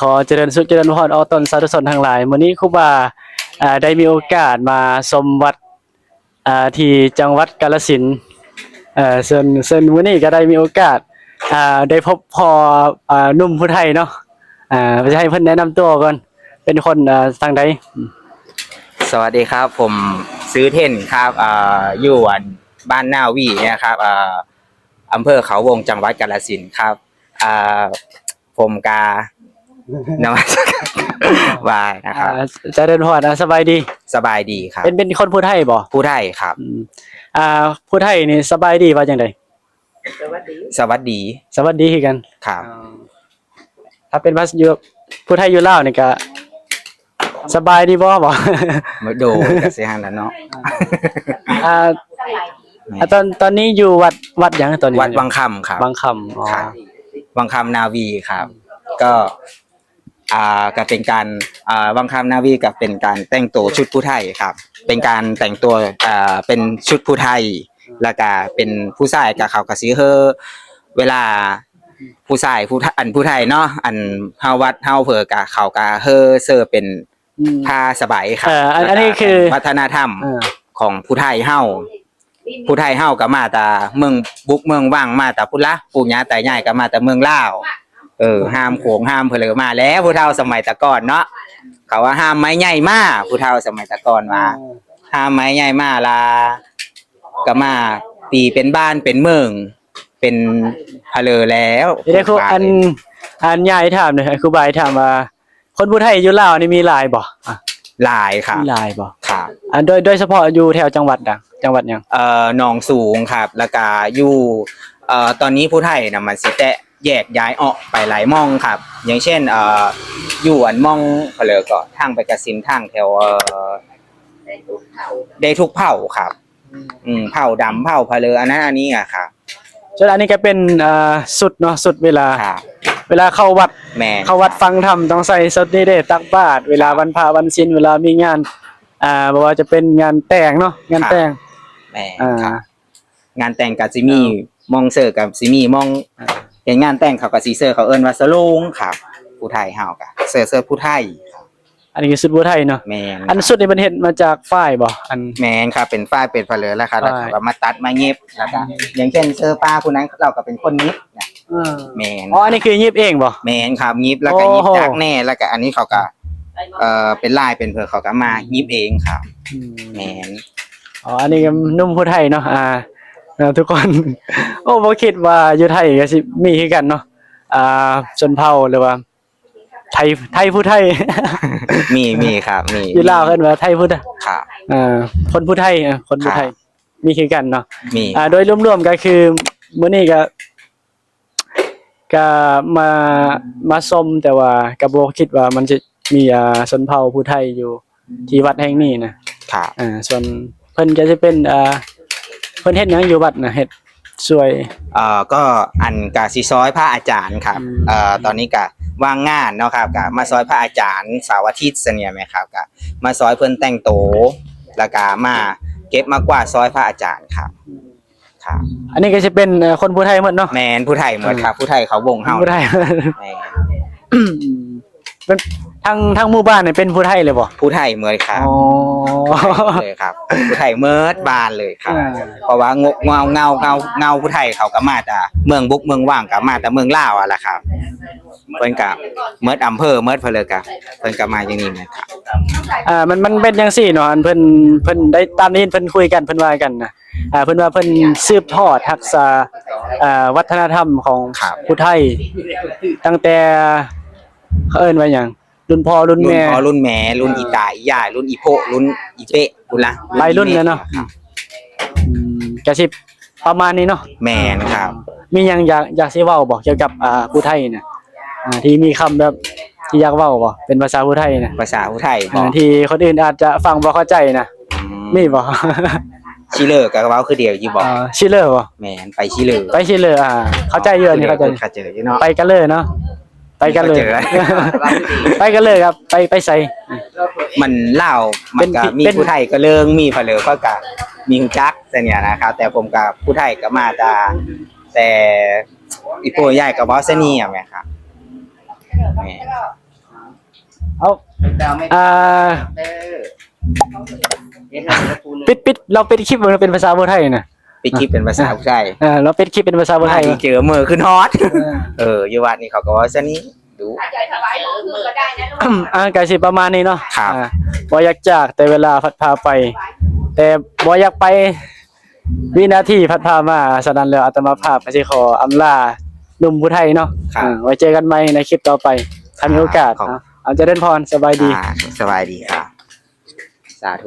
ขอเจริญสุขเจริญพรอตนสาธุชนทั้งหลายมื้อนี้ครูบาได้มีโอกาสมาชมวัดที่จังหวัดกาฬสินธุ์ส่วนมื้อนี้ก็ได้มีโอกาสได้พบพ่อหนุ่มผู้ไทยเนาะจะให้เพิ่นแนะนำตัวก่อนเป็นคนทางใดสวัสดีครับผมซื้อเท่นครับอยู่บ้านนาวีนะครับอำเภอเขาวงจังหวัดกาฬสินธุ์ครับผมกานวัตกรรมวายนะครับเจริญพรสบายดีสบายดีครับเป็นคนผู้ไทยบ่ผู้ไทยครับผู้ไทยนี่สบายดีว่าจังได๋สวัสดีคือกันครับถ้าเป็นภาษาอยู่ผู้ไทยอยู่ลาวนี่ก็สบายดีบ่บ่มาโดก็สิหั่นล่ะเนาะตอนนี้อยู่วัดหยังตอนนี้วัดวังคำครับวังคำครับวังคำนาวีครับก็ก็เป็นการวังคำนาวีก็เป็นการแต่งตัวชุดผู้ไทยครับเป็นการแต่งตัวเป็นชุดผู้ไทยแล้วก็เป็นผู้ชายก็เขาก็สิเฮอเวลาผู้ชายผู้ไทยเนาะเฮาวัดเฮาเผอก็เขาก็เฮอเสื้อเป็นผ้าสบายครับอันนี้คือวัฒนธรรมของผู้ไทยเฮาก็มาแต่เมืองบุกเมืองว่างมาแต่พุ่นละปู่ย่าตายายก็มาแต่เมืองลาวห้ามโขงห้ามเพลอมาแล้วผู้เฒ่าสมัยตะก่อนเนาะเขาว่าห้ามไม้ใหญ่มาผู้เฒ่าสมัยตะก่อนว่าห้ามไม้ใหญ่มาลาก็มาตีเป็นบ้านเป็นเมืองเป็นเพลอแล้วเดี๋ยวครูอันใหญ่ถามหน่อยครูบายถามว่าคนผู้ไทยอยู่ลาวนี่มีหลายบ่หลายครับหลายบ่ครับโดยเฉพาะอยู่แถวจังหวัดจังหวัดหยังหนองสูงครับแล้วก็อยู่ตอนนี้ผู้ไทยน่ะมันสิแยกย้ายออกไปหลายม่องครับอย่างเช่นอยู่ม่องเพลอก็ทางไปกสินทางแถวได้ทุกเผ่าครับเผ่าดำเผ่าเพลออันนี้อ่ะครับส่วนอันนี้ก็เป็นสุดเนาะสุดเวลาเข้าวัดฟังธรรมต้องใส่สุดนี้เด้ตักบาตรเวลาวันพระวันศีลเวลามีงานบ่ว่าจะเป็นงานแต่งเนาะงานแต่งงานแต่งก็สิมีมองเสิร์กับสิมีมองเห็นงานแต่งเขาก็สิเสิร์เขาเอิ้นว่าสโลงครับผู้ไทยเฮาก็เสิร์ผู้ไทยอันนี้คือสุดผู้ไทยเนาะแม่นอันสุดนี่มันเฮ็ดมาจากฝ้ายบ่แม่นครับเป็นฝ้ายเป็นเพลอแล้วครับแล้วก็มาตัดมาเย็บแล้วก็อย่างเช่นเสื้อป้าผู้นั้นเราก็เป็นคนเย็บเนี่ยแม่นอันนี้คือเย็บเองบ่แม่นครับเย็บแล้วก็เย็บจากแน่แล้วก็อันนี้เขาก็เป็นลายเป็นเพลเขาก็มาเย็บเองครับแม่นอันนี้ก็นุ่มผู้ไทยเนาะทุกคนบ่คิดว่าอยู่ไทยก็สิมีคือกันเนาะชนเผ่าหรือว่าไทยผู้ไทยมีครับมีอยู่ลาวเอิ้นว่าไทยผู้ไทยครับคนผู้ไทยคนผู้ไทยมีคือกันเนาะมีโดยรวมๆก็คือมื้อนี้ก็มาชมแต่ว่าก็บ่คิดว่ามันจะมีชนเผ่าผู้ไทยอยู่ที่วัดแห่งนี้นะครับส่วนเพิ่นก็จะเป็นเพิ่นเฮ็ดหยังอยู่วัดน่ะเฮ็ดช่วยก็อันก็สิซอยพระอาจารย์ครับตอนนี้ก็ว่างงานเนาะครับก็มาซอยพระอาจารย์เสาร์อาทิตย์เนี่ยมั้ยครับก็มาซอยเพิ่นแต่งโตแล้วก็มาเก็บมากว่าซอยพระอาจารย์ครับอันนี้ก็สิเป็นคนผู้ไทยหมดเนาะแม่นผู้ไทยหมดครับผู้ไทยเขาวงเฮาผู้ไทยแม่เป็นทั้งหมู่บ้านนี่เป็นผู้ไทยเลยบ่ผู้ไทยหมดครับเลยครับผู้ไทยหมดบ้านเลยครับเพราะว่าเงาผู้ไทยเขาก็มาแต่เมืองบุกเมืองว่างก็มาแต่เมืองลาวอ่ะล่ะครับเพิ่นก็หมดอำเภอหมดเพลอก็เพิ่นก็มาอย่างนี้นะครับมันเป็นจังซี่เนาะเพิ่นได้ตามนี้เพิ่นคุยกันเพิ่นว่ากันนะเพิ่นว่าเพิ่นสืบทอดทักษะวัฒนธรรมของผู้ไทยตั้งแต่เขาเอิ้นว่าหยังรุ่นพ่อรุ่นแม่รุ่นอีตาอีย่ารุ่นอีโพรุ่นอีเป๊ะพุ่นล่ะหลายรุ่นเนาะก็สิประมาณนี้เนาะแม่นครับมีหยังอยากสิเว้าบ่เกี่ยวกับผู้ไทยน่ะที่มีคำแบบที่อยากเว้าบ่เป็นภาษาผู้ไทยน่ะภาษาผู้ไทยบ่ที่คนอื่นอาจจะฟังบ่เข้าใจน่ะมีบ่ชิเลอร์ก็เว้าคือเดียวอยู่บ่ชิเลอร์บ่แม่นไปชิเลอร์เข้าใจอยู่นี่เข้าใจอยู่เนาะไปกันเลยเนาะไปกันเลยครับไปใส่มันลาวมันก็มีผู้ไทยก็เลิงมีเพลอก็มีฮู้จักแต่เนี่ยนะครับแต่ผมกับผู้ไทยก็มาแต่อีโปใหญ่ก็บ่ซะนี่อ่ะแม่ครับ แม่ เอาปิดเราปิดคลิปมันเป็นภาษาไทยนะ ปิดคลิปเป็นภาษาผู้ชาย เราปิดคลิปเป็นภาษาไทย ที่เจอมือขึ้นฮอตอยู่วัดนี่เขาก็ว่าซะนี้ดู ก็สิประมาณนี้เนาะ ครับ บ่อยากจากแต่เวลาพัดพาไป แต่บ่อยากไปวินาทีพัดพามาฉะนั้นแล้วอาตมาภาพก็สิขออำลาหนุ่มผู้ไทยเนาะไว้เจอกันใหม่ในคลิปต่อไปถ้ามีโอกาสเอาเจริญพรสบายดี สบายดีครับสาธุ